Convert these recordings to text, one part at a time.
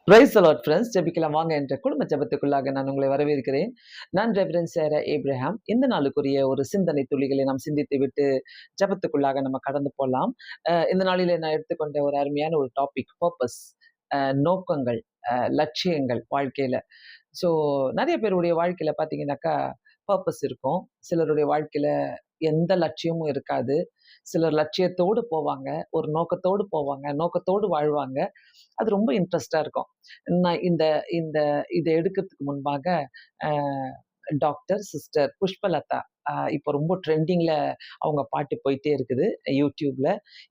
Praise the Lord friends. ஜெபிக்கலாம் வாங்க என்ற குடும்ப ஜெபத்துக்குள்ளாக நான் உங்களை வரவேற்கிறேன். நான் ரெவரண்ட் சேரா ஏப்ரஹாம். இந்த நாளுக்குரிய ஒரு சிந்தனை துளிகளை நாம் சிந்தித்து விட்டு ஜெபத்துக்குள்ளாக நம்ம கடந்து போலாம். இந்த நாளிலே நான் எடுத்துக்கொண்ட ஒரு அருமையான ஒரு டாபிக் பர்ப்பஸ். நோக்கங்கள், லட்சியங்கள் வாழ்க்கையில. ஸோ நெறைய பேருடைய வாழ்க்கையில பார்த்தீங்கன்னாக்கா, பர்ப்பஸ் இருக்கும். சிலருடைய வாழ்க்கையில எந்த லட்சியமும் இருக்காது. சிலர் லட்சியத்தோடு போவாங்க, ஒரு நோக்கத்தோடு போவாங்க, நோக்கத்தோடு வாழ்வாங்க. அது ரொம்ப இன்ட்ரெஸ்ட்டா இருக்கும். நான் இந்த இந்த இத எடுக்கிறதுக்கு முன்பாக, அ டாக்டர் சிஸ்டர் புஷ்பலதா இப்போ ரொம்ப ட்ரெண்டிங்ல அவங்க பாட்டு போயிட்டே இருக்குது யூடியூப்ல.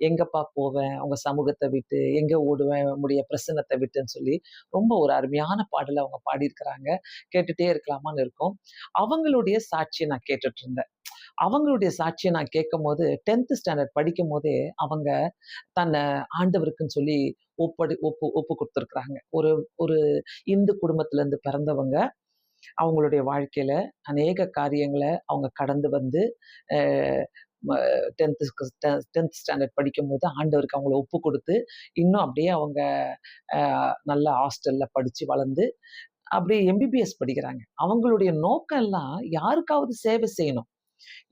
"எங்கப்பா போவேன் உங்க சமூகத்த விட்டு, எங்க ஓடுவேன் உம்முடைய பிரசன்னத்த விட்டுன்னு" சொல்லி ரொம்ப ஒரு அருமையான பாடல அவங்க பாடியிருக்கிறாங்க. கேட்டுட்டே இருக்கலாமான்னு இருக்கும். அவங்களுடைய சாட்சிய நான் கேட்டுட்டு இருந்தேன். அவங்களுடைய சாட்சிய நான் கேட்கும்போது 10த் ஸ்டாண்டர்ட் படிக்கும்போதே அவங்க தன்னை ஆண்டவருக்குன்னு சொல்லி ஒப்பு குடுத்துருக்குறாங்க. ஒரு ஒரு இந்து குடும்பத்துல இருந்து பிறந்தவங்க. அவங்களுடைய வாழ்க்கையில அநேக காரியங்கள அவங்க கடந்து வந்து, அ ம 10த் ஸ்டாண்டர்ட் படிக்கும்போது ஆண்டவருக்கு அவங்கள ஒப்பு குடுத்து, இன்னும் அப்படியே அவங்க நல்ல ஹாஸ்டல்ல படிச்சு வளர்ந்து, அப்படியே எம்பிபிஎஸ் படிக்கிறாங்க. அவங்களுடைய நோக்கம் எல்லாம் யாருக்காவது சேவை செய்யணும்.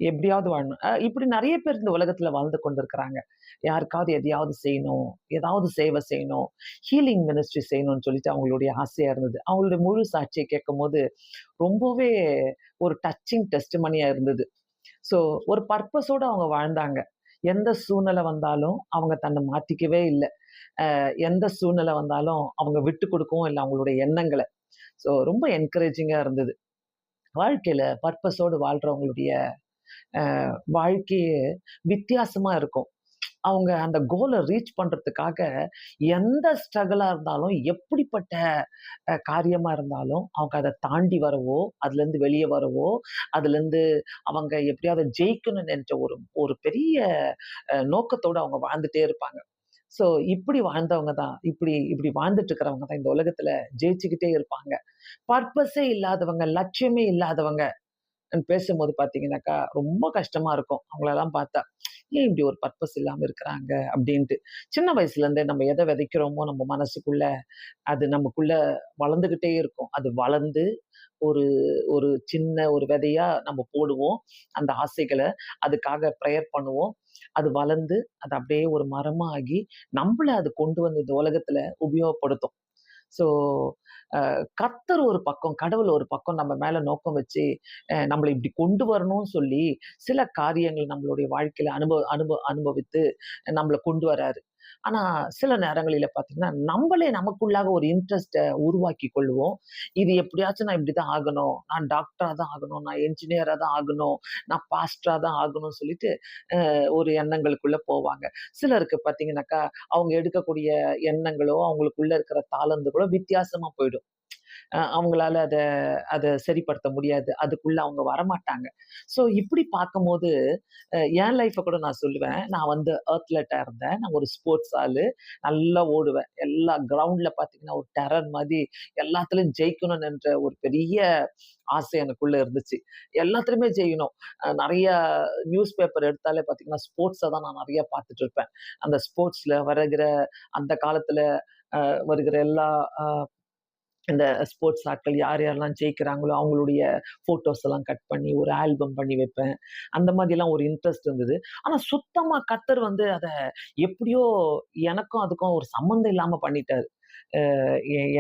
எப்படியாவது வாழணும். இப்படி நெறைய பேர் இந்த உலகத்துல வாழ்ந்து கொண்டிருக்கிறாங்க. யாருக்காவது எதையாவது செய்யணும், ஏதாவது சேவை செய்யணும், ஹீலிங் மினிஸ்ட்ரி செய்யணும்னு சொல்லிட்டு அவங்களுடைய ஆசையா இருந்தது. அவங்களுடைய முழு சாட்சிய கேட்கும்போது, ரொம்பவே ஒரு டச்சிங் டெஸ்டிமனியா இருந்தது. ஸோ ஒரு பர்ப்பஸோட அவங்க வாழ்ந்தாங்க. எந்த சூழ்நிலை வந்தாலும் அவங்க தன்னை மாத்திக்கவே இல்ல. எந்த சூழ்நிலை வந்தாலும் அவங்க விட்டுக் குடுக்கவும் இல்ல அவங்களுடைய எண்ணங்கள. ஸோ ரொம்ப என்கரேஜிங்கா இருந்தது. வாழ்க்கையில பர்ப்பஸோடு வாழ்றவங்களுடைய வாழ்க்கையே வித்தியாசமா இருக்கும். அவங்க அந்த கோல ரீச் பண்றதுக்காக எந்த ஸ்ட்ரகிளா இருந்தாலும், எப்படிப்பட்ட காரியமா இருந்தாலும், அவங்க அத தாண்டி வரவோ, அதுலருந்து வெளிய வரவோ, அதுலருந்து அவங்க எப்படியாவது ஜெயிக்கணும்னு நெனச்ச ஒரு ஒரு பெரிய நோக்கத்தோட அவங்க வாழ்ந்துட்டே இருப்பாங்க. ஸோ இப்படி வாழ்ந்தவங்க தான், இப்படி இப்படி வாழ்ந்துட்டு இருக்கிறவங்க தான் இந்த உலகத்துல ஜெயிச்சுக்கிட்டே இருப்பாங்க. பர்ப்பஸே இல்லாதவங்க, லட்சியமே இல்லாதவங்க பேசும்போது பார்த்தீங்கன்னாக்கா, ரொம்ப கஷ்டமா இருக்கும். அவங்களலாம் பார்த்தா. ஏன் இப்படி ஒரு பர்ப்பஸ் இல்லாம இருக்கிறாங்க அப்படின்ட்டு. சின்ன வயசுலேருந்தே நம்ம எத விதைக்கிறோமோ நம்ம மனசுக்குள்ள, அது நமக்குள்ள வளர்ந்துகிட்டே இருக்கும். அது வளர்ந்து ஒரு ஒரு சின்ன ஒரு விதையா நம்ம போடுவோம். அந்த ஆசைகள, அதுக்காக பிரேயர் பண்ணுவோம். அது வளர்ந்து, அது அப்படியே ஒரு மரமா ஆகி, நம்பள அது கொண்டு வந்து இந்த உலகத்துல உபயோகப்படுத்தும். ஸோ, கர்த்தர் ஒரு பக்கம், கடவுள் ஒரு பக்கம் நம்ம மேல நோக்கம் வச்சு, நம்மள இப்படி கொண்டு வரணும்னு சொல்லி, சில காரியங்கள் நம்மளுடைய வாழ்க்கையில அனுபவித்து நம்மள கொண்டு வராரு. ஆனா, சில நேரங்களில பார்த்தீங்கன்னா, நம்பளே நமக்குள்ளாக ஒரு இன்ட்ரெஸ்ட்ட உருவாக்கிக் கொள்வோம். இது எப்படியாச்சும் நான் இப்படிதான் ஆகணும். நான் டாக்டரா தான் ஆகணும். நான் என்ஜினியரா தான் ஆகணும். நான் பாஸ்டரா தான் ஆகணும்னு சொல்லிட்டு, ஒரு எண்ணங்களுக்குள்ள போவாங்க. சிலருக்கு பார்த்தீங்கன்னாக்கா, அவங்க எடுக்கக்கூடிய எண்ணங்களோ, அவங்களுக்குள்ள இருக்கிற தாளந்துகளோ வித்தியாசமா போயிடும். அவங்களால அத அத சரிப்படுத்த முடியாது. அதுக்குள்ள அவங்க வரமாட்டாங்க. ஸோ இப்படி பார்க்கும்போது, என் லைஃப்ப கூட நான் சொல்லுவேன். நான் வந்து அத்லட்டா இருந்தேன். நான் ஒரு ஸ்போர்ட்ஸ் ஆளு. நல்லா ஓடுவேன். எல்லா கிரவுண்ட்ல பார்த்தீங்கன்னா, ஒரு டெரர் மாரி எல்லாத்துலயும் ஜெயிக்கணும்னு என்ற ஒரு பெரிய ஆசை எனக்குள்ள இருந்துச்சு. எல்லாத்துலயுமே ஜெயிக்கணும். நெறைய நியூஸ் பேப்பர் எடுத்தாலே பார்த்தீங்கன்னா, ஸ்போர்ட்ஸ தான் நான் நெறைய பார்த்துட்டு இருப்பேன். அந்த ஸ்போர்ட்ஸ்ல வருகிற அந்த காலத்துல வருகிற எல்லா அ இந்த ஸ்போர்ட்ஸ் ஆட்கள் யார் யாரெல்லாம் ஜெயிக்கிறாங்களோ, அவங்களுடைய ஃபோட்டோஸ் எல்லாம் கட் பண்ணி ஒரு ஆல்பம் பண்ணி வைப்பேன். அந்த மாதிரிலாம் ஒரு இன்ட்ரெஸ்ட் இருந்தது. ஆனா சுத்தமா கர்த்தர் வந்து அத எப்படியோ எனக்கும் அதுக்கும் ஒரு சம்மந்தம் இல்லாம பண்ணிட்டாரு. அ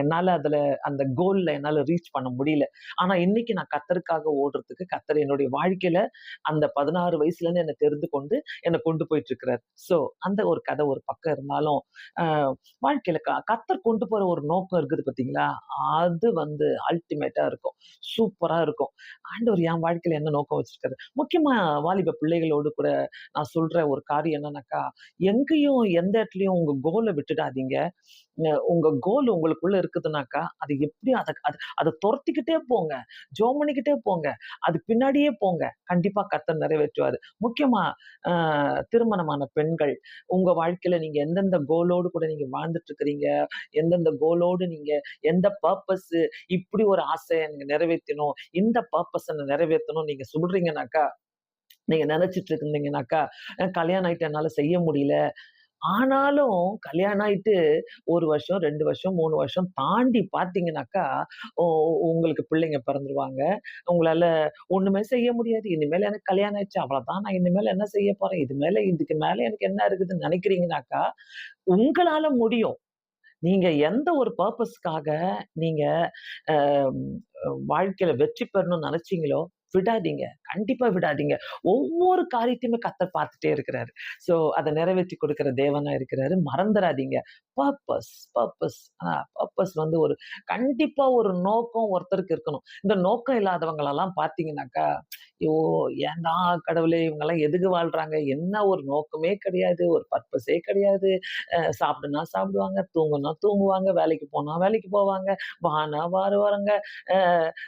என்னால அதுல அந்த கோல்ல என்னால ரீச் பண்ண முடியல. ஆனா இன்னைக்கு நான் கர்த்தருக்காக ஓடுறதுக்கு கர்த்தர் என்னுடைய வாழ்க்கையில அந்த 16 வயசுலேருந்து என்ன தெரிந்து கொண்டு என்ன கொண்டு போயிட்டு இருக்கிறார். ஸோ அந்த ஒரு கதை ஒரு பக்கம் இருந்தாலும், அ வாழ்க்கையில கர்த்தர் கொண்டு போற ஒரு நோக்கம் இருக்குது பார்த்தீங்களா? அது வந்து அல்டிமேட்டா இருக்கும். சூப்பரா இருக்கும். ஆண்டவர் என் வாழ்க்கையில என்ன நோக்கம் வச்சிருக்காரு? முக்கியமா வாலிப பிள்ளைகளோடு கூட நான் சொல்ற ஒரு காரியம் என்னன்னாக்கா, எங்கேயும் எந்த இடத்துலயும் உங்க கோல விட்டுடாதீங்க. உங்க கோல் உங்களுக்குள்ள இருக்குதுனாக்கா, அது எப்படியும் அத அத அத தொரத்திக்கிட்டே போங்க. ஜெபம் பண்ணிக்கிட்டே போங்க. அது பின்னாடியே போங்க. கண்டிப்பா கர்த்தர் நிறைவேற்றுவாரு. முக்கியமா அ திருமணமான பெண்கள், உங்க வாழ்க்கையில நீங்க எந்தெந்த கோலோடு கூட நீங்க வாழ்ந்துட்டு இருக்கிறீங்க, எந்தெந்த கோலோடு நீங்க எந்த பர்ப்பஸ் இப்படி ஒரு ஆசைய நீங்க நிறைவேத்தணும், இந்த பர்ப்பஸ நான் நிறைவேத்தணும்னு நீங்க சொல்றீங்கனாக்கா, நீங்க நினைச்சிட்டு இருந்தீங்கனாக்கா, கல்யாணம் ஆயிட்டு என்னால செய்ய முடியல. ஆனாலும் கல்யாணம் ஆயிட்டு 1 வருஷம், 2 வருஷம், 3 வருஷம் தாண்டி பார்த்தீங்கன்னாக்கா, உ உங்களுக்கு பிள்ளைங்க பிறந்துருவாங்க. உங்களால ஒண்ணுமே செய்ய முடியாது. இனிமேல் எனக்கு கல்யாணம் ஆயிடுச்சு. அவ்வளதான். நான் இனிமேல் என்ன செய்ய போறேன்? இதுக்கு மேல எனக்கு என்ன இருக்குதுன்னு நெனைக்கிறீங்கனாக்கா, உங்களால முடியும். நீங்க எந்த ஒரு பர்ப்பஸ்க்காக நீங்க அ வாழ்க்கையில வெற்றி பெறணும்னு நெனச்சீங்களோ, விடாதீங்க. கண்டிப்பா விடாதீங்க. ஒவ்வொரு காரியத்தையுமே கர்த்தர் பார்த்துட்டே இருக்கிறாரு. ஸோ அத நிறைவேத்தி கொடுக்கிற தேவனா இருக்கிறாரு. மறந்துறாதீங்க. பர்ப்பஸ் பர்ப்பஸ் பர்ப்பஸ் வந்து கண்டிப்பா ஒரு நோக்கம் ஒருத்தருக்கு இருக்கணும். இந்த நோக்கம் இல்லாதவங்களலாம் பார்த்தீங்கன்னாக்கா, ஐயோ! ஏன்டா கடவுளே! இவங்கலாம் எதுக்கு வாழ்றாங்க? என்ன ஒரு நோக்கமே கிடையாது. ஒரு பர்ப்பஸே கிடையாது. சாப்பிடுனா சாப்பிடுவாங்க, தூங்குனா தூங்குவாங்க, வேலைக்கு போனா வேலைக்கு போவாங்க, வான்னா வருவாங்க, அ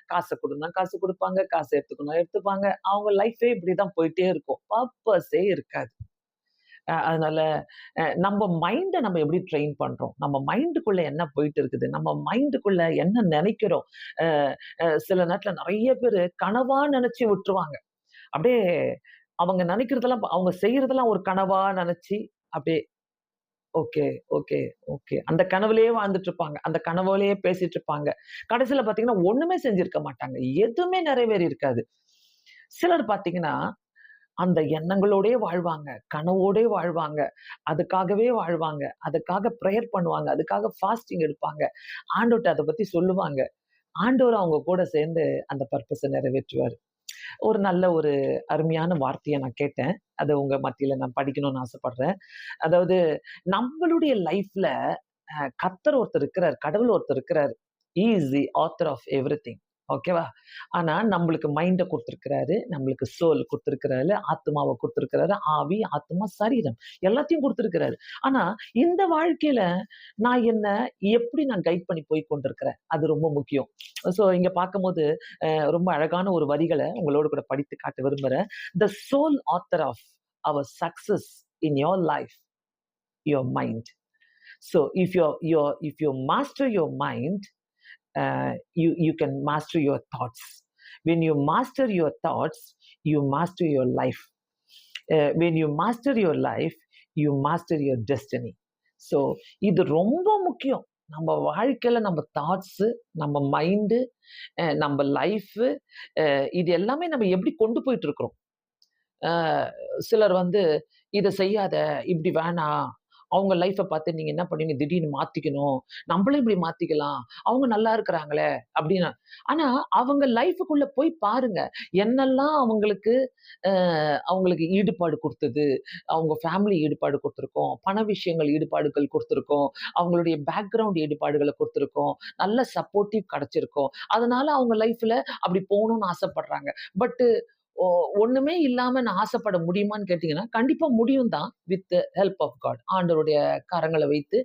காச குடுன்னா காசு குடுப்பாங்க, காசு எடுத்துக்கணும்னா எடுத்துப்பாங்க. அவங்க லைஃபே இப்படிதான் போயிட்டே இருக்கும். பர்ப்பஸே இருக்காது. அதனால நம்ம மைண்ட நம்ம எப்படி ட்ரெயின் பண்றோம்? நம்ம மைண்டுக்குள்ள என்ன போயிட்டு இருக்குது? நம்ம மைண்டுக்குள்ள என்ன நெனைக்கிறோம்? அ சில நேரத்துல நெறைய பேரு கனவா நெனச்சு விட்டுருவாங்க. அப்படியே அவங்க நெனைக்கிறதெல்லாம் அவங்க செய்யறதெல்லாம் ஒரு கனவா நெனச்சு, அப்படியே ஓகே, ஓகே, ஓகே. அந்த கனவுலயே வாழ்ந்துட்டு இருப்பாங்க. அந்த கனவுலயே பேசிட்டு இருப்பாங்க. கடைசில பார்த்தீங்கன்னா, ஒண்ணுமே செஞ்சிருக்க மாட்டாங்க. எதுவுமே நிறைவேறி இருக்காது. சிலர் பார்த்தீங்கன்னா, அந்த எண்ணங்களோடயே வாழ்வாங்க. கனவோடயே வாழ்வாங்க. அதுக்காகவே வாழ்வாங்க. அதுக்காக பிரேயர் பண்ணுவாங்க. அதுக்காக ஃபாஸ்டிங் எடுப்பாங்க. ஆண்டவர்ட்ட அத பத்தி சொல்லுவாங்க. ஆண்டவர் அவங்க கூட சேர்ந்து அந்த பர்ப்பஸ நிறைவேற்றுவாரு. ஒரு நல்ல ஒரு அருமையான வார்த்தைய நான் கேட்டேன். அத உங்க மத்தியில நான் படிக்கணும்னு ஆசைப்படுறேன். அதாவது நம்மளுடைய லைஃப்ல கர்த்தர் ஒருத்தர் இருக்கிறார். கடவுள் ஒருத்தர் இருக்கிறாரு. He is the author of everything. ஓகேவா? ஆனா நம்மளுக்கு மைண்ட குடுத்திருக்கிறாரு. நம்மளுக்கு சோல் குடுத்திருக்கிறாரு. ஆத்துமாவ குடுத்திருக்கிறாரு. ஆவி, ஆத்துமா, சரீரம் எல்லாத்தையும் குடுத்திருக்கிறாரு. ஆனா இந்த வாழ்க்கையில நான் எப்படி கைட் பண்ணி போய் கொண்டிருக்கிறேன். அது ரொம்ப முக்கியம். சோ இங்க பார்க்கும்போது ரொம்ப அழகான ஒரு வரிகள உங்களோடு கூட படித்து காட்ட விரும்புறேன். "The sole author of our success in your life, your mind." So if you master your mind, you can master your thoughts. When you master your thoughts, you master your life. When you master your life, you master your destiny. So இது ரொம்ப முக்கியம். நம்ம வாழ்க்கையில நம்ம thoughts, நம்ம mind, நம்ம life, இது எல்லாமே நம்ம எப்படி கொண்டு போயிட்டு இருக்கிறோம். அ சிலர் வந்து, "இத செய்யாத, இப்படி வேணாம். அவங்க லைஃப்ப பார்த்து நீங்க என்ன பண்ணுவீங்க, திடீர்னு மாத்திக்கணும். நம்மளும் இப்படி மாத்திக்கலாம். அவங்க நல்லா இருக்கிறாங்களே!" அப்படின்னு. ஆனா, அவங்க லைஃப்க்குள்ள போய் பாருங்க. என்னெல்லாம் அவங்களுக்கு ஈடுபாடு குடுத்தது. அவங்க ஃபேமிலி ஈடுபாடு குடுத்துருக்கும். பண விஷயங்கள் ஈடுபாடுகள் குடுத்துருக்கும். அவங்களுடைய பேக்கிரவுண்ட் ஈடுபாடுகள குடுத்துருக்கும். நல்ல சப்போர்ட்டிவ் கிடைச்சிருக்கும். அதனால அவங்க லைஃப்ல அப்படி போணும்னு ஆசைப்படுறாங்க. பட் ஒ ஒண்ணுமே இல்லாம நான் ஆசைப்பட முடியுமான்னு கேட்டீங்கன்னா, கண்டிப்பா முடியும் தான். With help of God. ஆண்டவருடைய கரங்கள வைத்து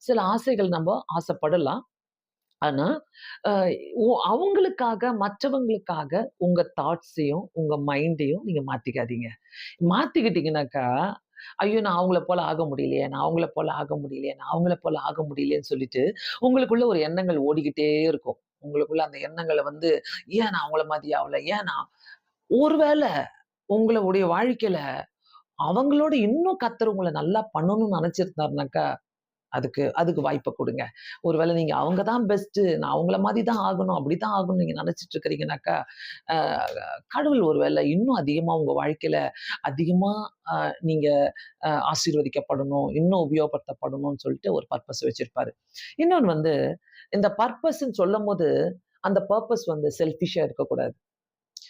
சில ஆசைகள் ஆசைப்படலாம். ஆனா, அ மற்றவங்களுக்காக உங்க தாட்ஸையும், உங்க மைண்டையும் நீங்க மாத்திக்காதீங்க. மாத்திக்கிட்டீங்கன்னாக்கா, ஐயோ! நான் அவங்கள போல ஆக முடியலையே, நான் அவங்கள போல ஆக முடியலையே, நான் அவங்கள போல ஆக முடியலையேன்னு சொல்லிட்டு, உங்களுக்குள்ள ஒரு எண்ணங்கள் ஓடிக்கிட்டே இருக்கும். உங்களுக்குள்ள அந்த எண்ணங்கள வந்து, ஏன் நான் அவங்கள மாதிரி ஆவல? ஏன் நான் ஒருவேள உங்களுடைய வாழ்க்கையில அவங்களோட இன்னும் கர்த்தர் உங்கள நல்லா பண்ணணும்னு நெனச்சிருந்தாருனாக்கா, அதுக்கு அதுக்கு வாய்ப்ப குடுங்க. ஒருவேள நீங்க அவங்க தான் பெஸ்ட்டு, நான் அவங்கள மாரி தான் ஆகணும், அப்படித்தான் ஆகணும்னு நீங்க நெனச்சிட்டு இருக்கிறீங்கனாக்கா, அ கடவுள் ஒருவேள இன்னும் அதிகமா உங்க வாழ்க்கையில அதிகமா அ நீங்க ஆசீர்வதிக்கப்படணும், இன்னும் உபயோகப்படுத்தப்படணும்னு சொல்லிட்டு ஒரு பர்ப்பஸ் வச்சிருப்பாரு. இன்னொன்னு வந்து, இந்த பர்ப்பஸ்ன்னு சொல்லும்போது, அந்த பர்ப்பஸ் வந்து செல்ஃபிஷ்ஷா இருக்கக்கூடாது.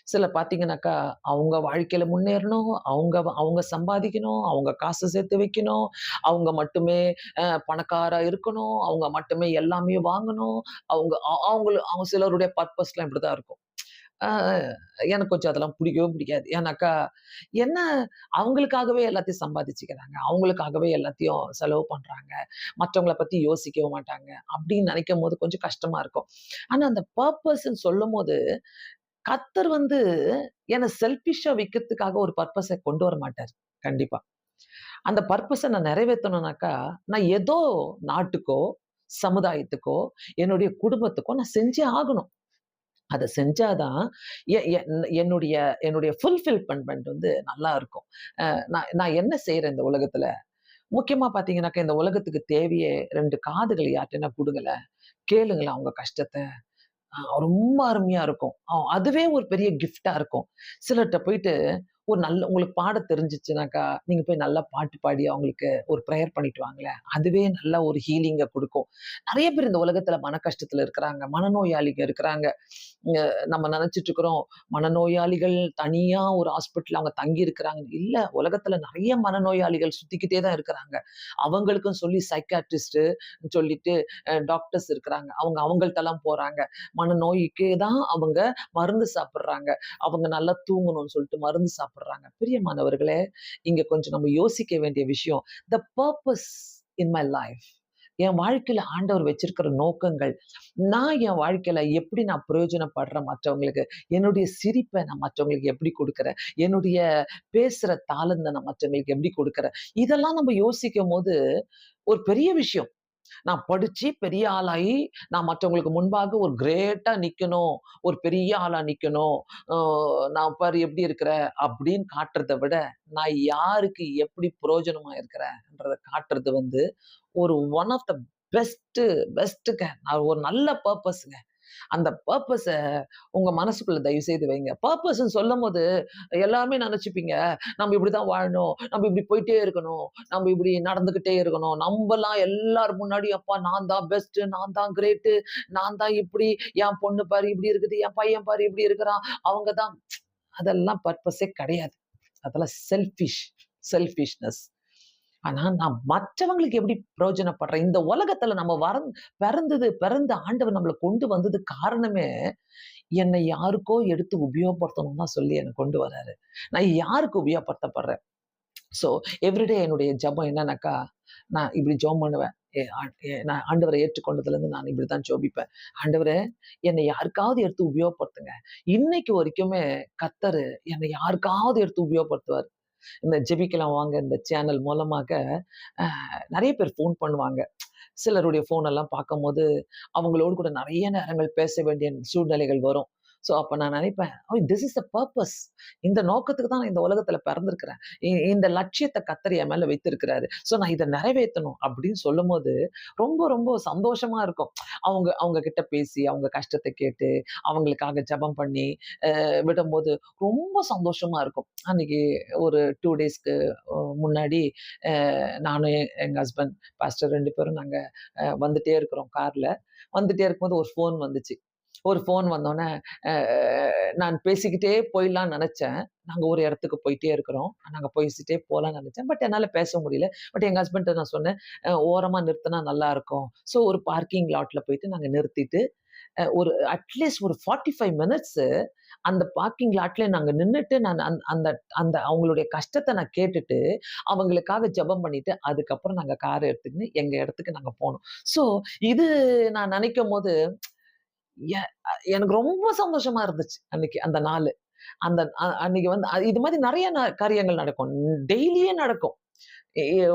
சிலர் பார்த்தீங்கன்னாக்கா, அவங்க வாழ்க்கையில முன்னேறணும், அவங்க சம்பாதிக்கணும், அவங்க காசு சேர்த்து வைக்கணும், அவங்க மட்டுமே பணக்காரா இருக்கணும், அவங்க மட்டுமே எல்லாமே வாங்கணும். அவங்க சிலருடைய பர்ப்பஸ்லாம் இப்படிதான் இருக்கும். அ எனக்கு கொஞ்சம் அதெல்லாம் பிடிக்கவே பிடிக்காது. ஏன்னாக்கா, என்ன அவங்களுக்காகவே எல்லாத்தையும் சம்பாதிச்சுக்கிறாங்க. அவங்களுக்காகவே எல்லாத்தையும் செலவு பண்றாங்க. மற்றவங்கள பத்தி யோசிக்கவும் மாட்டாங்க. அப்படின்னு நெனைக்கும்போது கொஞ்சம் கஷ்டமா இருக்கும். ஆனா அந்த பர்ப்பஸ்ன்னு சொல்லும்போது கர்த்தர் வந்து என்ன செல்ஃபிஷ்ஷா வைக்கிறதுக்காக ஒரு பர்ப்பஸ கொண்டு வர மாட்டாரு. கண்டிப்பா. அந்த பர்ப்பஸ நான் நிறைவேத்தணும்னாக்கா, நான் ஏதோ நாட்டுக்கோ, சமுதாயத்துக்கோ, என்னுடைய குடும்பத்துக்கோ நான் செஞ்சே ஆகணும். அத செஞ்சா தான் எ எ என்னுடைய என்னுடைய ஃபுல்ஃபில்மென்ட் வந்து நல்லா இருக்கும். நான் நான் என்ன செய்றேன் இந்த உலகத்துல? முக்கியமா பார்த்தீங்கன்னாக்கா, இந்த உலகத்துக்கு தேவையே 2 காதுகள் யார்ட்டனா குடுங்களேன். கேளுங்களேன் அவங்க கஷ்டத்த. ரொம்ப அருமையா இருக்கும். அதுவே ஒரு பெரிய கிஃப்ட்டா இருக்கும். சிலர்ட்ட போயிட்டு ஒரு நல்ல உங்களுக்கு பாட தெரிஞ்சுச்சுனாக்கா, நீங்க போய் நல்லா பாட்டு பாடி அவங்களுக்கு ஒரு பிரேயர் பண்ணிட்டு வாங்களேன். அதுவே நல்ல ஒரு ஹீலிங்க குடுக்கும். நெறைய பேர் இந்த உலகத்துல மன கஷ்டத்துல இருக்கிறாங்க. மனநோயாளிங்க இருக்கிறாங்க. இங்க நம்ம நெனச்சுட்டு இருக்கிறோம், மனநோயாளிகள் தனியா ஒரு ஹாஸ்பிட்டல்ல அவங்க தங்கி இருக்கிறாங்க. இல்ல, உலகத்துல நெறைய மனநோயாளிகள் சுத்திக்கிட்டே தான் இருக்கிறாங்க. அவங்களுக்கும் சொல்லி சைக்கியாட்ரிஸ்ட் சொல்லிட்டு டாக்டர்ஸ் இருக்கிறாங்க. அவங்க அவங்கள்ட்டலாம் போறாங்க. மனநோய்க்கு தான் அவங்க மருந்து சாப்பிடுறாங்க. அவங்க நல்லா தூங்கணும்னு சொல்லிட்டு மருந்து சாப்பிடுறாங்க. பிரியமானவர்களே, இங்க கொஞ்சம் நம்ம யோசிக்க வேண்டிய விஷயம், த பர்ப்பஸ் இன் மை லைஃப். என் வாழ்க்கையில ஆண்டவர் வச்சிருக்கிற நோக்கங்கள், நான் என் வாழ்க்கையில எப்படி நான் பிரயோஜனப்படுறேன் மற்றவங்களுக்கு, என்னுடைய சிரிப்ப நான் மற்றவங்களுக்கு எப்படி குடுக்குறேன், என்னுடைய பேசுற தாளந்த நான் மற்றவங்களுக்கு எப்படி குடுக்குறேன், இதெல்லாம் நம்ம யோசிக்கும்போது ஒரு பெரிய விஷயம். நான் படிச்சு பெரிய ஆளாகி, நான் மற்றவங்களுக்கு முன்பாக ஒரு கிரேட்டா நிக்கணும். ஒரு பெரிய ஆளா நிக்கணும். அ நான் பாரு எப்படி இருக்கிறேன் அப்படின்னு காட்டுறத விட, நான் யாருக்கு எப்படி பிரயோஜனமா இருக்கிறேன்றத காட்டுறது வந்து ஒரு ஒன் ஆஃப் த பெஸ்ட்டுங்க. அது ஒரு நல்ல பர்ப்பஸ்ங்க. அந்த பர்ப்பஸ உங்க மனசுக்குள்ள தயவு செய்து வைங்க. பர்ப்பஸ்ன்னு சொல்லும்போது எல்லாருமே நெனச்சுப்பீங்க, நம்ம இப்படிதான் வாழணும், நம்ம இப்படி போயிட்டே இருக்கணும், நம்ம இப்படி நடந்துகிட்டே இருக்கணும். நம்பலாம் எல்லார் முன்னாடியும் அப்பா நான் தான் பெஸ்ட்டு, நான் தான் கிரேட்டு, நான் தான் இப்படி, என் பொண்ணு பாரு இப்படி இருக்குது, என் பையன் பாரு இப்படி இருக்கிறான். அவங்க தான் அதெல்லாம் பர்ப்பஸே கிடையாது. அதெல்லாம் செல்ஃபிஷ்னஸ். ஆனா, நான் மற்றவங்களுக்கு எப்படி பிரயோஜனப்படுறேன்? இந்த உலகத்துல நம்ம பிறந்து ஆண்டவர் நம்மள கொண்டு வந்ததுக்கு காரணமே, என்னை யாருக்கோ எடுத்து உபயோகப்படுத்தணும்னு தான் சொல்லி என்ன கொண்டு வராரு. நான் யாருக்கு உபயோகப்படுத்தப்படுறேன்? ஸோ எவ்ரிடே என்னுடைய ஜெபம் என்னன்னாக்கா, நான் இப்படி ஜெபம் பண்ணுவேன். நான் ஆண்டவரை ஏற்றுக்கொண்டதுலருந்து நான் இப்படித்தான் ஜெபிப்பேன். ஆண்டவரே, என்னை யாருக்காவது எடுத்து உபயோகப்படுத்துங்க. இன்னைக்கு வரைக்குமே கர்த்தரு என்னை யாருக்காவது எடுத்து உபயோகப்படுத்துவாரு. இந்த ஜெபிக்கலாம் வாங்க இந்த சேனல் மூலமாக நெறைய பேர் ஃபோன் பண்ணுவாங்க. சிலருடைய ஃபோன் எல்லாம் பார்க்கும்போது, அவங்களோடு கூட நெறைய நேரங்கள் பேச வேண்டிய சூழ்நிலைகள் வரும். ஸோ அப்ப நான் நினைப்பேன், "oh! This is the purpose. இந்த நோக்கத்துக்கு தான் நான் இந்த உலகத்துல பிறந்திருக்கிறேன். இந்த லட்சியத்த கர்த்தர் என் மேல வைத்திருக்கிறாரு. ஸோ நான் இத நிறைவேத்தணும்." அப்படின்னு சொல்லும்போது, ரொம்ப ரொம்ப சந்தோஷமா இருக்கும். அவங்க அவங்க கிட்ட பேசி, அவங்க கஷ்டத்த கேட்டு, அவங்களுக்காக ஜெபம் பண்ணி, விடும்போது ரொம்ப சந்தோஷமா இருக்கும். அன்னைக்கு ஒரு 2 டேஸ்க்கு முன்னாடி நானும் எங்க ஹஸ்பண்ட், பாஸ்டர் 2 பேரும் நாங்க வந்துட்டே இருக்கிறோம் கார்ல. வந்துட்டே இருக்கும்போது ஒரு ஃபோன் வந்துச்சு. ஒரு ஃபோன் வந்தோனே, அ நான் பேசிக்கிட்டே போயிடலாம்னு நெனச்சேன். நாங்க ஒரு இடத்துக்கு போயிட்டே இருக்கிறோம். நாங்க பேசிட்டே போலாம்னு நெனச்சேன். பட் என்னால பேச முடியல. பட் எங்க ஹஸ்பண்ட்ட நான் சொன்னேன், ஓரமா நிறுத்துனா நல்லாருக்கும்." ஸோ ஒரு பார்க்கிங் லாட்ல போயிட்டு நாங்க நிறுத்திட்டு, ஒரு அட்லீஸ்ட் ஒரு 45 மினிட்ஸு அந்த பார்க்கிங் லாட்ல நாங்க நின்னுட்டு, நான் அந்த அந்த அவங்களுடைய கஷ்டத்த நான் கேட்டுட்டு, அவங்களுக்காக ஜெபம் பண்ணிட்டு, அதுக்கப்புறம் நாங்க கார எடுத்துக்கின்னு எங்க இடத்துக்கு நாங்க போனோம். ஸோ இது நான் நெனைக்கும்போது, எ எனக்கு ரொம்ப சந்தோஷமா இருந்துச்சு அன்னைக்கு அந்த நாளு. அந்த அன்னைக்கு வந்து இது மாரி நெறைய காரியங்கள் நடக்கும். டெய்லியே நடக்கும்.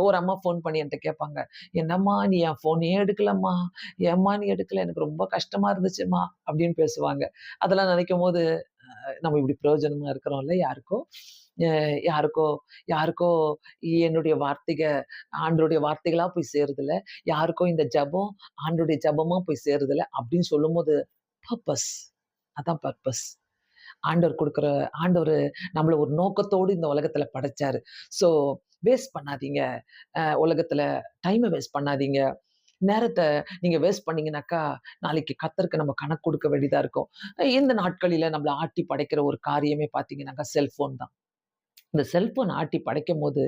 ஒரு அம்மா ஃபோன் பண்ணி என்ட்ட கேட்பாங்க. "என்னம்மா நீ என் ஃபோனே எடுக்கலம்மா. ஏம்மா நீ எடுக்கல? எனக்கு ரொம்ப கஷ்டமா இருந்துச்சும்மா." அப்படின்னு பேசுவாங்க. அதெல்லாம் நினைக்கும்போது, நம்ம இப்படி பிரயோஜனமா இருக்கிறோம்ல யாருக்கோ. அ யாருக்கோ யாருக்கோ என்னுடைய ஆண்டவருடைய வார்த்தைகளா போய் சேருதுல்ல. யாருக்கோ இந்த ஜெபம் ஆண்டவருடைய ஜெபமா போய் சேருதுல்ல அப்படின்னு சொல்லும்போது, பர்ப்பஸ். அதான் பர்ப்பஸ். ஆண்டவரு நம்மள ஒரு நோக்கத்தோடு இந்த உலகத்துல படைச்சாரு. ஸோ வேஸ்ட் பண்ணாதீங்க. உலகத்துல டைம வேஸ்ட் பண்ணாதீங்க. நேரத்த நீங்க வேஸ்ட் பண்ணீங்கனாக்கா, நாளைக்கு கர்த்தருக்கு நம்ம கணக்கு குடுக்க வேண்டியதா இருக்கும். இந்த நாட்களில நம்மள ஆட்டி படைக்கிற ஒரு காரியமே பார்த்தீங்கன்னாக்கா, செல்ஃபோன் தான். இந்த செல்ஃபோன் ஆட்டி படைக்கும்போது,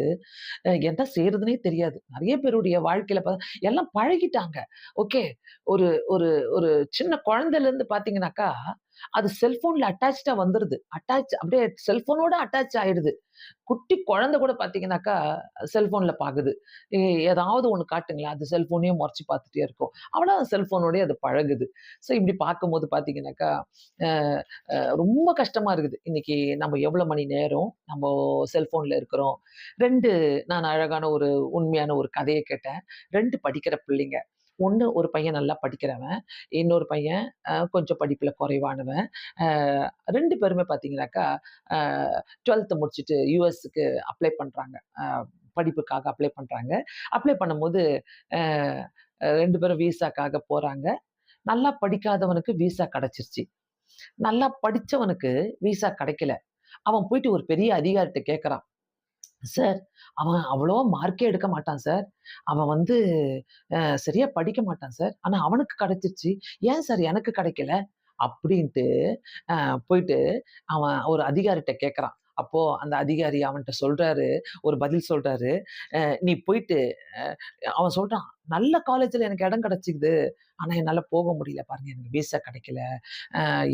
என்ன செய்றதுன்னே தெரியாது. நெறைய பேருடைய வாழ்க்கையில எல்லாம் பழகிட்டாங்க. ஓகே. ஒரு ஒரு ஒரு சின்ன குழந்தைலருந்து பார்த்தீங்கன்னாக்கா, அது செல்ஃபோன்ல அட்டாச்டா வந்துருது. அப்படியே செல்ஃபோனோட அட்டாச் ஆயிடுது. குட்டி குழந்தை கூட பார்த்தீங்கன்னாக்கா, செல்ஃபோன்ல பாக்குது. எ ஏதாவது ஒண்ணு காட்டுங்களேன், அது செல்ஃபோனையே மொறச்சு பார்த்துட்டே இருக்கும். அவ்வளோதான் செல்ஃபோனோடயே அது பழகுது. ஸோ இப்படி பார்க்கும்போது பார்த்தீங்கன்னாக்கா, அ ரொம்ப கஷ்டமா இருக்குது. இன்னைக்கு நம்ம எவ்வளோ மணி நேரம் நம்ம செல்ஃபோன்ல இருக்கிறோம். 2 நான் அழகான ஒரு உண்மையான ஒரு கதைய கேட்டேன். 2 படிக்கிற பிள்ளைங்க. ஒரு பையன் நல்லா படிக்கிறவன். இன்னொரு பையன் கொஞ்சம் படிப்புல குறைவானவன். அ 2 பேருமே பார்த்தீங்கன்னாக்கா, அ 12த் முடிச்சுட்டு யுஎஸ்க்கு அப்ளை பண்றாங்க. படிப்புக்காக அப்ளை பண்றாங்க. அப்ளை பண்ணும்போது அ 2 பேரும் விசாக்காக போறாங்க. நல்லா படிக்காதவனுக்கு விசா கிடைச்சிருச்சு. நல்லா படிச்சவனுக்கு விசா கிடைக்கல. அவன் போயிட்டு ஒரு பெரிய அதிகாரிட்ட கேட்கறான். சார், அவன் அவ்வளவா மார்க்கே எடுக்க மாட்டான் சார். அவன் வந்து சரியா படிக்க மாட்டான் சார். ஆனா அவனுக்கு கிடைச்சிருச்சு. ஏன் சார் எனக்கு கிடைக்கல? அப்படின்ட்டு அ போயிட்டு அவன் ஒரு அதிகாரிட்ட கேட்கறான். அப்போ அந்த அதிகாரி அவன்ட்ட சொல்றாரு, ஒரு பதில் சொல்றாரு. நீ போயிட்டு அ அவன் சொல்றான், "நல்ல காலேஜ்ல எனக்கு இடம் கிடைச்சுக்குது. ஆனா என்னால போக முடியல பாருங்க. எனக்கு விசா கிடைக்கல.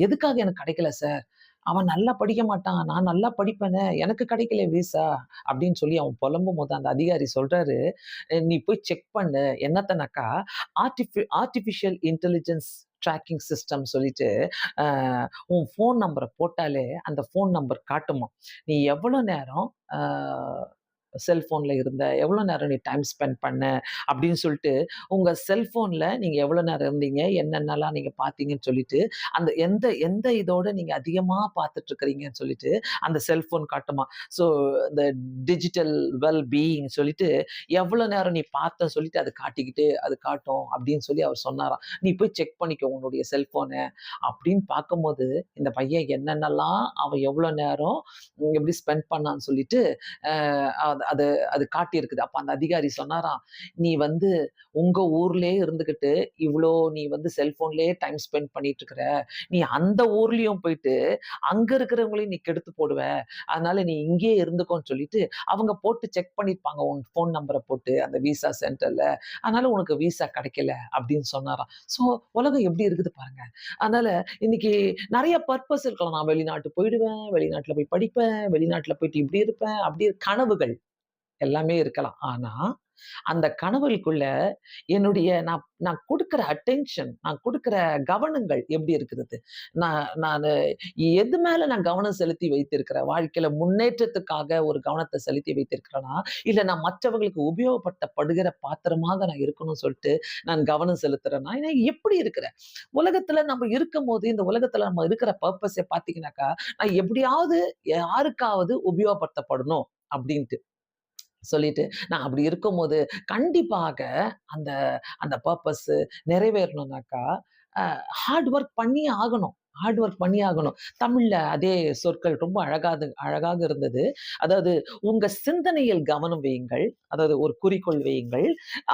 எதுக்காக எனக்கு கிடைக்கல சார்? அவன் நல்லா படிக்க மாட்டான். நான் நல்லா படிப்பேனே! எனக்கு கிடைக்கல விசா." அப்படின்னு சொல்லி அவன் புலம்பும்போது அந்த அதிகாரி சொல்றாரு, "நீ போய் செக் பண்ணு." என்னத்தனாக்கா, ஆர்ட்டிஃபிஷியல் இன்டெலிஜென்ஸ் ட்ராக்கிங் சிஸ்டம் சொல்லிட்டு, அ உன் ஃபோன் நம்பர போட்டாலே அந்த ஃபோன் நம்பர் காட்டுமாம். நீ எவ்வளோ நேரம் அ செல்ஃபோன்ல இருந்த, எவ்வளோ நேரம் நீ டைம் ஸ்பெண்ட் பண்ண அப்படின்னு சொல்லிட்டு, உங்க செல்ஃபோன்ல நீங்க எவ்வளோ நேரம் இருந்தீங்க, என்னென்னலாம் நீங்க பார்த்தீங்கன்னு சொல்லிட்டு, அந்த எந்த எந்த இதோட நீங்க அதிகமா பார்த்துட்டு இருக்கிறீங்கன்னு சொல்லிட்டு, அந்த செல்ஃபோன் காட்டுமாம். ஸோ இந்த டிஜிட்டல் வெல் பீயிங் சொல்லிட்டு, எவ்வளோ நேரம் நீ பார்த்தன்னு சொல்லிட்டு அது காட்டிக்கிட்டு அது காட்டும் அப்படின்னு சொல்லி அவர் சொன்னாராம். "நீ போய் செக் பண்ணிக்கோ உன்னுடைய செல்ஃபோன." அப்படின்னு பார்க்கும்போது, இந்த பையன் என்னென்னலாம் அவன் எவ்வளோ நேரம் எப்படி ஸ்பெண்ட் பண்ணான்னு சொல்லிட்டு, அ அது அது அது காட்டியிருக்குது. அப்ப அந்த அதிகாரி சொன்னாராம், "நீ வந்து உங்க ஊர்லயே இருந்துகிட்டு, இவ்ளோ நீ வந்து செல்ஃபோன்லயே டைம் ஸ்பெண்ட் பண்ணிட்டு இருக்கிற. நீ அந்த ஊர்லயும் போயிட்டு, அங்க இருக்கிறவங்களையும் நீ கெடுத்து போடுவ. அதனால நீ இங்கேயே இருந்துக்கோன்னு" சொல்லிட்டு, அவங்க போட்டு செக் பண்ணியிருப்பாங்க உன் ஃபோன் நம்பர போட்டு, அந்த விசா சென்டர்ல. அதனால உனக்கு விசா கிடைக்கல அப்படின்னு சொன்னாராம். ஸோ உலகம் எப்படி இருக்குது பாருங்க. அதனால இன்னைக்கு நெறைய பர்ப்பஸ் இருக்கலாம். நான் வெளிநாட்டு போயிடுவேன், வெளிநாட்டுல போய் படிப்பேன், வெளிநாட்டுல போயிட்டு இப்படி இருப்பேன், அப்படி கனவுகள். எல்லாமே இருக்கலாம். ஆனா, அந்த கனவுகளுக்குள்ள என்னுடைய நான் நான் குடுக்குற அட்டென்ஷன், நான் குடுக்குற கவனங்கள் எப்படி இருக்கிறது? நானு எது மேல நான் கவனம் செலுத்தி வைத்திருக்கிறேன்? வாழ்க்கையில முன்னேற்றத்துக்காக ஒரு கவனத்த செலுத்தி வைத்திருக்கிறேனா? இல்ல நான் மற்றவர்களுக்கு உபயோகப்படுத்தப்படுகிற பாத்திரமாக நான் இருக்கணும்னு சொல்ட்டு நான் கவனம் செலுத்துறேனா? நான் எப்படி இருக்கிறேன்? உலகத்துல நம்ம இருக்கும்போது, இந்த உலகத்துல நம்ம இருக்கிற பர்ப்பஸே பார்த்தீங்கன்னாக்கா, நான் எப்படியாவது யாருக்காவது உபயோகப்படுத்தப்படணும் அப்டின்ட்டு. சொல்லிட்டு, நான் அப்படி இருக்கும்போது, கண்டிப்பாக அந்த அந்த பர்ப்பஸ் நிறைவேறணும்னாக்கா, அ ஹார்ட் ஒர்க் பண்ணியே ஆகணும். ஹார்ட் ஒர்க் பண்ணியே ஆகணும். தமிழ்ல அதே சொற்கள் ரொம்ப அழகாக இருந்தது. அதாவது, "உங்க சிந்தனையில் கவனம் வையுங்கள்." அதாவது ஒரு குறிக்கோள் வையுங்கள்.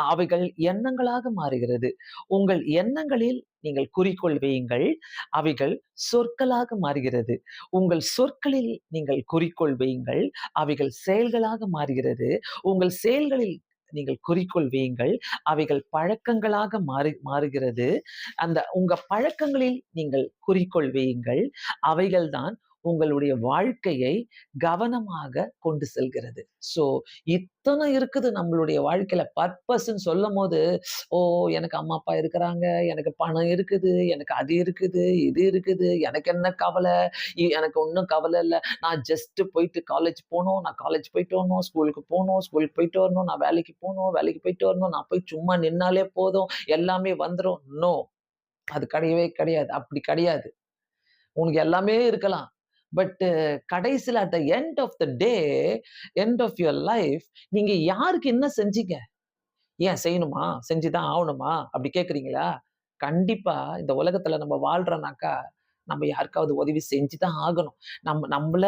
அவைகள் எண்ணங்களாக மாறுகிறது. உங்கள் எண்ணங்களில் நீங்கள் குறிக்கோள் வையுங்கள். அவைகள் சொற்களாக மாறுகிறது. உங்கள் சொற்களில் நீங்கள் குறிக்கோள் வையுங்கள். அவைகள் செயல்களாக மாறுகிறது. உங்கள் செயல்களில் நீங்கள் குறிக்கோள் வையுங்கள். அவைகள் பழக்கங்களாக மாறுகிறது. அந்த உங்க பழக்கங்களில் நீங்கள் குறிக்கோள் வையுங்கள். அவைகள் தான் உங்களுடைய வாழ்க்கையை கவனமாக கொண்டு செல்கிறது. ஸோ இத்தன இருக்குது நம்மளுடைய வாழ்க்கையில பர்ப்பஸ்ன்னு சொல்லும்போது, ஓ! எனக்கு அம்மா, அப்பா இருக்கிறாங்க. எனக்கு பணம் இருக்குது. எனக்கு அது இருக்குது. இது இருக்குது. எனக்கு என்ன கவல? எனக்கு ஒண்ணும் கவல இல்ல. நான் ஜஸ்ட் போயிட்டு காலேஜ் போணும். நான் காலேஜ் போயிட்டு வரணும். ஸ்கூலுக்கு போணும். ஸ்கூலுக்கு போயிட்டு வரணும். நான் வேலைக்கு போணும். வேலைக்கு போயிட்டு வரணும். நான் போய் சும்மா நின்னாலே போதும். எல்லாமே வந்துரும். நோ! அது கிடையவே கிடையாது. அப்படி கிடையாது. உனக்கு எல்லாமே இருக்கலாம். பட் கடைசில at the end of the day, end of your life நீங்க யாருக்கு என்ன செஞ்சீங்க? ஏன் செய்யணுமா? செஞ்சு தான் ஆவணுமா? அப்படி கேட்கிறீங்களா? கண்டிப்பா இந்த உலகத்துல நம்ம வாழ்றோம்னாக்கா, நம்ம யாருக்காவது உதவி செஞ்சு தான் ஆகணும். நம்மள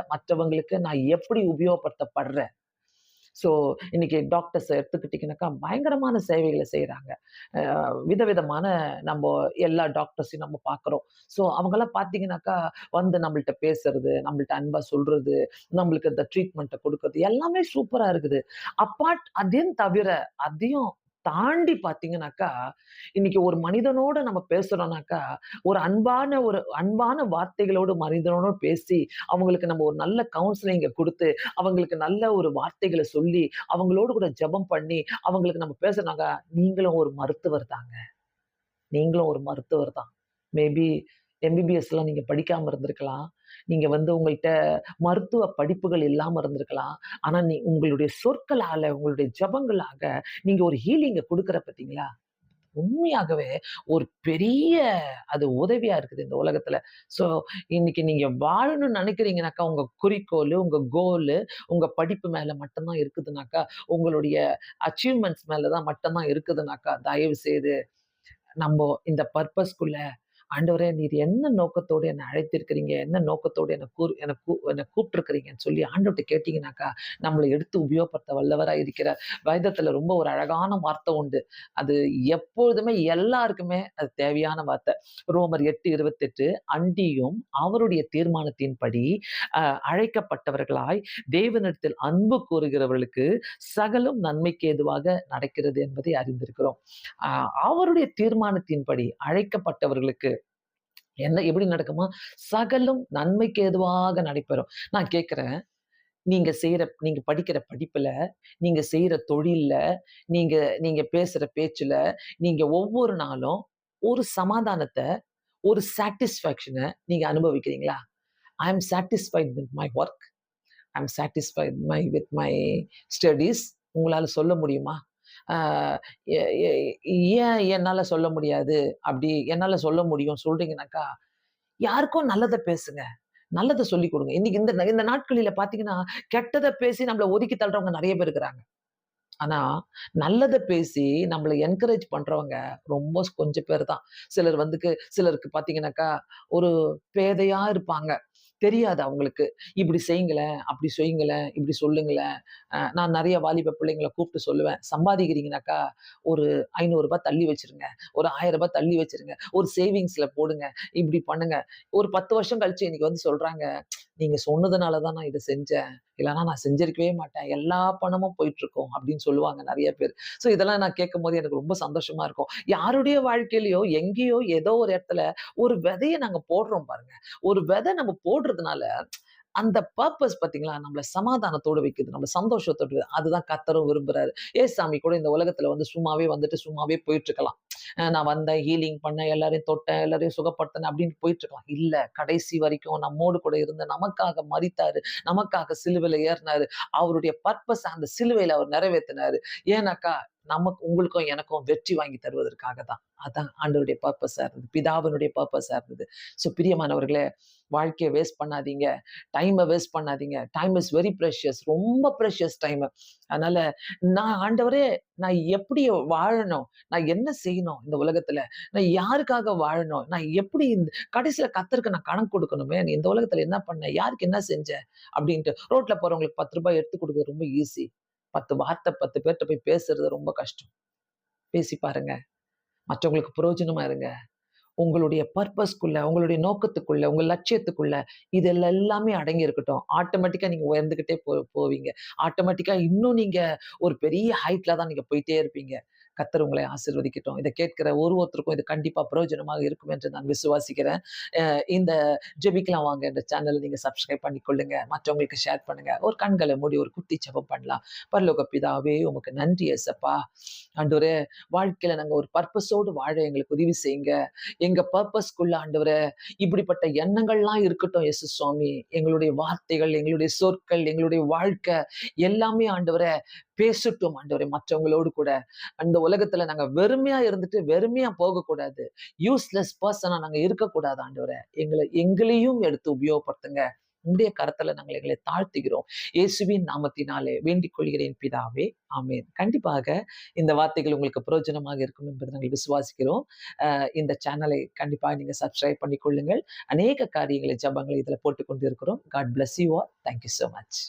மற்றவங்களுக்கு நான் எப்படி உபயோகப்படுத்தப்படுறேன்? ஸோ இன்னைக்கு டாக்டர்ஸ எடுத்துக்கிட்டீங்கன்னாக்கா, பயங்கரமான சேவைகள செய்றாங்க. விதவிதமான நம்ப எல்லா டாக்டர்ஸையும் நம்ம பார்க்குறோம். ஸோ அவங்கலாம் பார்த்தீங்கன்னாக்கா, வந்து நம்மள்ட்ட பேசுறது, நம்மள்ட்ட அன்பா சொல்றது, நம்மளுக்கு இந்த ட்ரீட்மெண்ட்ட குடுக்குறது, எல்லாமே சூப்பரா இருக்குது. அதையும் தவிர, அதையும் தாண்டி பார்த்தீங்கன்னாக்கா, இன்னைக்கு ஒரு மனிதனோட நம்ம பேசுறோம்னாக்கா, ஒரு அன்பான வார்த்தைகளோடு மனிதனோட பேசி, அவங்களுக்கு நம்ம ஒரு நல்ல கவுன்சிலிங்க குடுத்து, அவங்களுக்கு நல்ல ஒரு வார்த்தைகள சொல்லி, அவங்களோடு கூட ஜெபம் பண்ணி, அவங்களுக்கு நம்ம பேசுனாங்க, நீங்களும் ஒரு மருத்துவர் தாங்க. நீங்களும் ஒரு மருத்துவர் தான். மேபி எம்பிபிஎஸ்லாம் நீங்க படிக்காம இருந்திருக்கலாம். நீங்க வந்து உங்கள்ட்ட மருத்துவ படிப்புகள் இல்லாம இருந்திருக்கலாம். ஆனா உங்களுடைய சொற்களால, உங்களுடைய ஜெபங்களாக நீங்க ஒரு ஹீலிங்க குடுக்குற பார்த்தீங்களா? உண்மையாகவே ஒரு பெரிய அது உதவியா இருக்குது இந்த உலகத்துல. ஸோ இன்னைக்கு நீங்க வாழணும்னு நினைக்கிறீங்கனாக்கா, உங்க குறிக்கோளு, உங்க கோலு, உங்க படிப்பு மேல மட்டும் தான் இருக்குதுனாக்கா, உங்களுடைய அச்சீவ்மென்ட்ஸ் மேல தான் மட்டும் தான் இருக்குதுனாக்கா, தயவு செய்து நம்போ இந்த பர்ப்பஸ்க்குள்ள ஆண்டவரே நீர் என்ன நோக்கத்தோடு என்ன அழைத்திருக்கிறீங்க? என்ன நோக்கத்தோடு என்ன கூப்பிட்டுருக்கிறீங்கன்னு சொல்லி ஆண்டவர்ட்ட கேட்டீங்கன்னாக்கா, நம்மள எடுத்து உபயோகப்படுத்த வல்லவரா இருக்கிறார். வேதத்துல ரொம்ப ஒரு அழகான வார்த்தை உண்டு. அது எப்பொழுதுமே எல்லாருக்குமே அது தேவையான வார்த்தை. ரோமர் 8:28 அன்றியும் அவருடைய தீர்மானத்தின்படி அ அழைக்கப்பட்டவர்களாய் தேவனிடத்தில் அன்பு கூறுகிறவர்களுக்கு சகலம் நன்மைக்கு ஏதுவாக நடக்கிறது என்பதை அறிந்திருக்கிறோம். அ அவருடைய தீர்மானத்தின்படி அழைக்கப்பட்டவர்களுக்கு எப்படி நடக்குமா? சகலம் நன்மைக்கு ஏதுவாக நடைபெறும். நான் கேட்கிறேன், நீங்க படிக்கிற படிப்புல, நீங்க செய்ற தொழில்ல, நீங்க நீங்க பேசுற பேச்சுல, நீங்க ஒவ்வொரு நாளும் ஒரு சமாதானத்த, ஒரு சாட்டிஸ்ஃபேக்ஷன நீங்க அனுபவிக்கிறீங்களா? I am satisfied with my work. I am satisfied with my studies. உங்களால சொல்ல முடியுமா? ஆ எ எ ஏன் என்னால சொல்ல முடியாது? அப்படி என்னால சொல்ல முடியும் சொல்றீங்கனாக்கா, யாருக்கோ நல்லத பேசுங்க. நல்லத சொல்லிக் குடுங்க. இன்னைக்கு இந்த இந்த நாட்களில பார்த்தீங்கன்னா, கெட்டத பேசி நம்மள ஒதுக்கி தள்றவங்க நெறைய பேர் இருக்கிறாங்க. ஆனா, நல்லத பேசி நம்மள என்கரேஜ் பண்றவங்க ரொம்ப கொஞ்சம் பேர் தான். சிலருக்கு பார்த்தீங்கன்னாக்கா, ஒரு பேதையா இருப்பாங்க. தெரியாது அவங்களுக்கு. இப்படி செய்யுங்களேன், அப்படி செய்யுங்களேன், இப்படி சொல்லுங்களேன். நான் நெறைய வாலிப பிள்ளைங்கள கூப்பிட்டு சொல்லுவேன். சம்பாதிக்கிறீங்கனாக்கா, ஒரு ரூ. 500 தள்ளி வச்சுருங்க. ஒரு ரூ. 1000 தள்ளி வச்சுருங்க. ஒரு சேவிங்ஸ்ல போடுங்க. இப்படி பண்ணுங்க. ஒரு 10 வருஷம் கழிச்சு இன்னைக்கு வந்து சொல்றாங்க, "நீங்க சொன்னதுனால தான் நான் இத செஞ்சேன். இல்லன்னா நான் செஞ்சிருக்கவே மாட்டேன். எல்லா பணமும் போயிட்டுருக்கும்." அப்படின்னு சொல்லுவாங்க நெறைய பேர். ஸோ இதெல்லாம் நான் கேட்கும்போது எனக்கு ரொம்ப சந்தோஷமா இருக்கும். யாருடைய வாழ்க்கையிலயோ, எங்கேயோ, ஏதோ ஒரு இடத்துல ஒரு விதைய நாங்க போடுறோம் பாருங்க. ஒரு விதை நம்ம போடுறதுனால அந்த பர்ப்பஸ் பார்த்தீங்களா, நம்மள சமாதானத்தோட வைக்குது. நம்ம சந்தோஷத்தோட அதுதான் கர்த்தரும் விரும்புறாரு. ஏசாமி கூட இந்த உலகத்துல வந்து சும்மாவே வந்துட்டு, சும்மாவே போயிட்டுருக்கலாம். நான் வந்தேன், ஹீலிங் பண்ணேன், எல்லாரையும் தொட்டேன், எல்லாரையும் சுகப்படுத்தினேன் அப்படின்னு போயிட்டுருக்கலாம். இல்ல, கடைசி வரைக்கும் நம்மோடு கூட இருந்து நமக்காக மரித்தாரு, நமக்காக சிலுவையில ஏறுனாரு. அவருடைய பர்ப்பஸ அந்த சிலுவையில அவர் நிறைவேத்தினாரு. ஏன்னாக்கா, உங்களுக்கும் எனக்கும் வெற்றி வாங்கி தருவதற்காக தான். அதான் ஆண்டவருடைய பர்ப்பஸா இருந்தது. பிதாவினுடைய பர்ப்பஸா இருந்தது. ஸோ பிரியமானவர்களே, வாழ்க்கைய வேஸ்ட் பண்ணாதீங்க. டைம வேஸ்ட் பண்ணாதீங்க. Time is very precious. ரொம்ப பிரஷியஸ் டைமு. அதனால ஆண்டவரே நான் எப்படி வாழணும்? நான் என்ன செய்யணும் இந்த உலகத்துல? நான் யாருக்காக வாழணும்? நான் எப்படி கடைசியில கர்த்தருக்கு நான் கணக்கு குடுக்கணுமே! நீ இந்த உலகத்துல என்ன பண்ண? யாருக்கு என்ன செஞ்ச? அப்டின்ட்டு. ரோட்ல போறவங்களுக்கு ரூ. 10 எடுத்து குடுக்குறது ரொம்ப ஈஸி. 10 வார்த்தை 10 பேர்ட்ட போய் பேசுறது ரொம்ப கஷ்டம். பேசி பாருங்க. மற்றவங்களுக்கு பிரயோஜனமா இருங்க. உங்களுடைய பர்ப்பஸ்க்குள்ள, உங்களுடைய நோக்கத்துக்குள்ள, உங்க லட்சியத்துக்குள்ள எல்லாமே அடங்கி இருக்கட்டும். ஆட்டோமேட்டிக்கா நீங்க உயர்ந்துகிட்டே போவீங்க. ஆட்டோமேட்டிக்கா இன்னும் நீங்க ஒரு பெரிய ஹைட்ல தான் நீங்க போயிட்டே இருப்பீங்க. கர்த்தர் உங்களை ஆசீர்வதிக்கட்டும். இத கேட்கிற ஒருத்தருக்கும் இது கண்டிப்பா பிரயோஜனமாக இருக்கும் என்று நான் விசுவாசிக்கிறேன். அ இந்த ஜெபிக்கலாம் வாங்க என்ற சேனல நீங்க சப்ஸ்கிரைப் பண்ணிக்கொள்ளுங்க. மற்றவங்களுக்கு ஷேர் பண்ணுங்க. ஒரு கண்கள மூடி ஒரு குட்டி ஜெபம் பண்ணலாம். பரலோக பிதாவே உமக்கு நன்றி ஏசப்பா. ஆண்டவரே, வாழ்க்கையில நாங்க ஒரு பர்ப்பஸோடு வாழ எங்களுக்கு உதவி செய்யுங்க. எங்க பர்ப்பஸ்க்குள்ள ஆண்டவரே, இப்படிப்பட்ட எண்ணங்கள்லாம் இருக்கட்டும் இயேசு சுவாமி. எங்களுடைய வார்த்தைகள், எங்களுடைய சொற்கள், எங்களுடைய வாழ்க்கை எல்லாமே ஆண்டவரே பேசட்டும் ஆண்டவரே மற்றவங்களோடு கூட. அந்த உலகத்துல நாங்க வெறுமையா இருந்துட்டு வெறுமையா போகக்கூடாது. யூஸ்லெஸ் பெர்சனா நாங்க இருக்கக்கூடாது ஆண்டவரே. எங்களையும் எடுத்து உபயோகப்படுத்துங்க. உம்முடைய கரத்துல நாங்கள் எங்களை தாழ்த்துகிறோம். இயேசுவின் நாமத்தினாலே வேண்டிக் கொள்கிறேன் பிதாவே. ஆமென். கண்டிப்பாக இந்த வார்த்தைகள் உங்களுக்கு பிரயோஜனமாக இருக்கும் என்பதை நாங்கள் விசுவாசிக்கிறோம். இந்த சேனலை கண்டிப்பா நீங்க சப்ஸ்கிரைப் பண்ணிக் கொள்ளுங்கள். அநேக காரியங்களை, ஜெபங்களை இதுல போட்டுக் கொண்டிருக்கிறோம். God bless you all. Thank you so much.